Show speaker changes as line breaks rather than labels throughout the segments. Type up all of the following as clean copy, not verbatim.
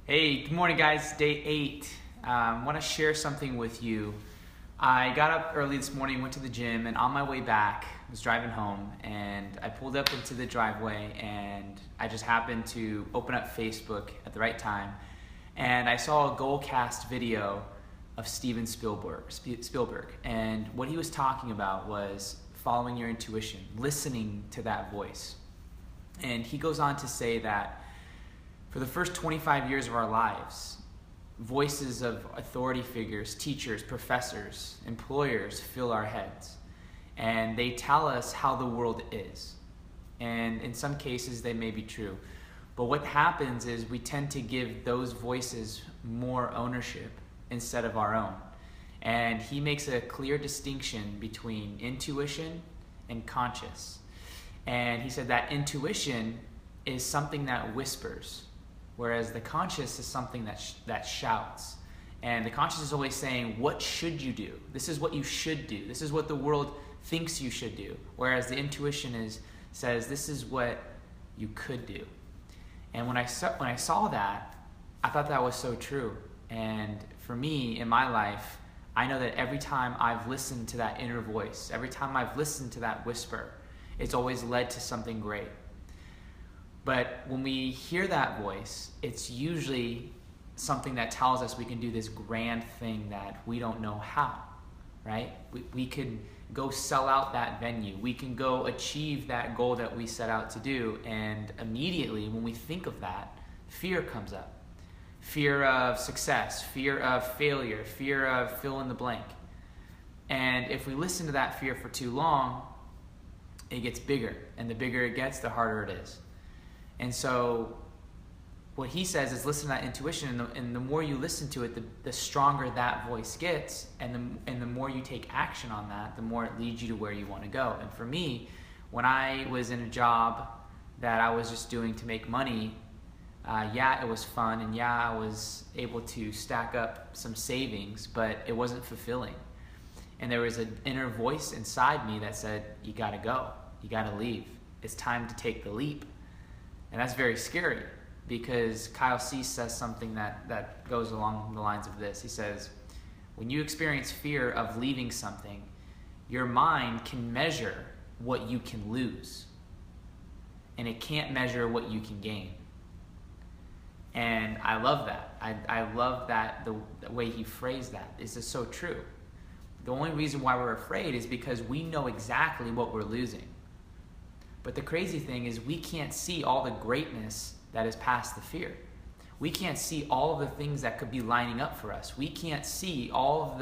Hey, good morning guys, day 8. I want to share something with you. I got up early this morning, went to the gym, and on my way back, I was driving home, and I pulled up into the driveway, and I just happened to open up Facebook at the right time, and I saw a Goalcast video of Steven Spielberg, and what he was talking about was following your intuition, listening to that voice. And he goes on to say that for the first 25 years of our lives, voices of authority figures, teachers, professors, employers fill our heads. And they tell us how the world is. And in some cases, they may be true. But what happens is we tend to give those voices more ownership instead of our own. And he makes a clear distinction between intuition and conscious. And he said that intuition is something that whispers, whereas the conscious is something that shouts. And the conscious is always saying, what should you do? This is what you should do. This is what the world thinks you should do. Whereas the intuition says, this is what you could do. And when I saw that, I thought that was so true. And for me, in my life, I know that every time I've listened to that inner voice, every time I've listened to that whisper, it's always led to something great. But when we hear that voice, it's usually something that tells us we can do this grand thing that we don't know how, right? We can go sell out that venue. We can go achieve that goal that we set out to do. And immediately when we think of that, fear comes up. Fear of success, fear of failure, fear of fill in the blank. And if we listen to that fear for too long, it gets bigger. And the bigger it gets, the harder it is. And so what he says is listen to that intuition, and the more you listen to it, the stronger that voice gets, and the more you take action on that, the more it leads you to where you want to go. And for me, when I was in a job that I was just doing to make money, yeah, it was fun, and yeah, I was able to stack up some savings, but it wasn't fulfilling. And there was an inner voice inside me that said, you gotta go, you gotta leave. It's time to take the leap. And that's very scary, because Kyle Cease says something that goes along the lines of this. He says, when you experience fear of leaving something, your mind can measure what you can lose, and it can't measure what you can gain. And I love that. I love that the way he phrased that. This is so true. The only reason why we're afraid is because we know exactly what we're losing. But the crazy thing is we can't see all the greatness that is past the fear. We can't see all of the things that could be lining up for us. We can't see all of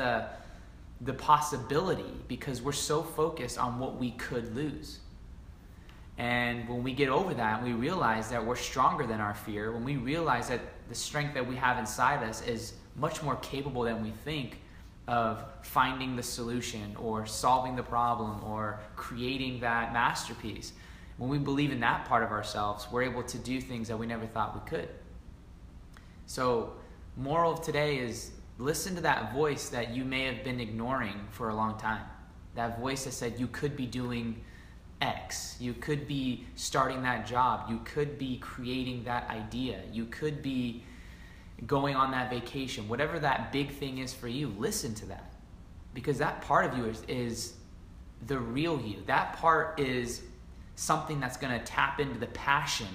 the possibility because we're so focused on what we could lose. And when we get over that and we realize that we're stronger than our fear, when we realize that the strength that we have inside us is much more capable than we think of finding the solution or solving the problem or creating that masterpiece, when we believe in that part of ourselves, we're able to do things that we never thought we could. So, moral of today is listen to that voice that you may have been ignoring for a long time. That voice that said you could be doing X, you could be starting that job, you could be creating that idea, you could be going on that vacation. Whatever that big thing is for you, listen to that. Because that part of you is the real you. That part is something that's going to tap into the passion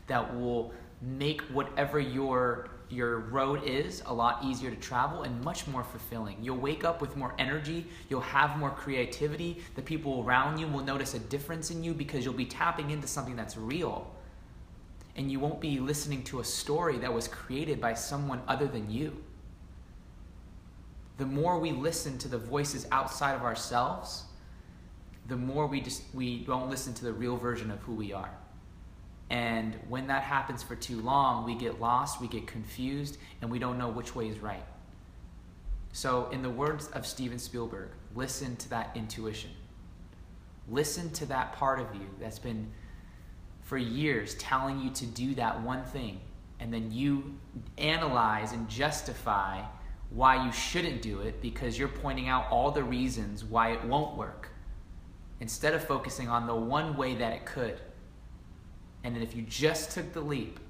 that will make whatever your road is a lot easier to travel and much more fulfilling. You'll wake up with more energy, you'll have more creativity, the people around you will notice a difference in you because you'll be tapping into something that's real. And you won't be listening to a story that was created by someone other than you. The more we listen to the voices outside of ourselves, the more we don't listen to the real version of who we are. And when that happens for too long, we get lost, we get confused, and we don't know which way is right. So in the words of Steven Spielberg, listen to that intuition. Listen to that part of you that's been for years telling you to do that one thing, and then you analyze and justify why you shouldn't do it because you're pointing out all the reasons why it won't work, instead of focusing on the one way that it could. And then if you just took the leap,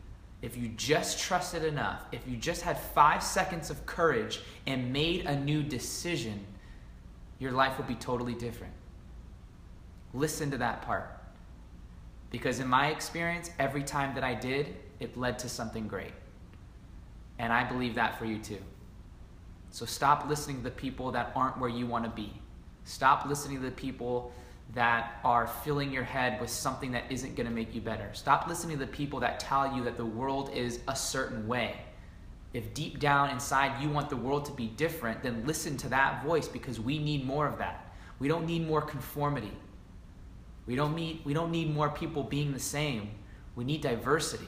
if you just trusted enough, if you just had 5 seconds of courage and made a new decision, your life would be totally different. Listen to that part. Because in my experience, every time that I did, it led to something great. And I believe that for you too. So stop listening to the people that aren't where you want to be. Stop listening to the people that are filling your head with something that isn't going to make you better. Stop listening to the people that tell you that the world is a certain way. If deep down inside you want the world to be different, then listen to that voice, because we need more of that. We don't need more conformity. We don't need more people being the same. We need diversity.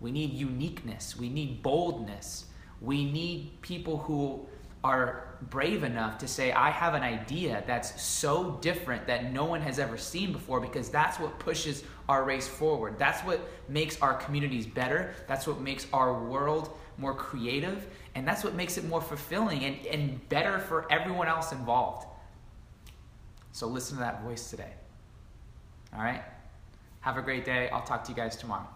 We need uniqueness. We need boldness. We need people who are brave enough to say, I have an idea that's so different that no one has ever seen before, because that's what pushes our race forward. That's what makes our communities better. That's what makes our world more creative. And that's what makes it more fulfilling and better for everyone else involved. So listen to that voice today. All right? Have a great day. I'll talk to you guys tomorrow.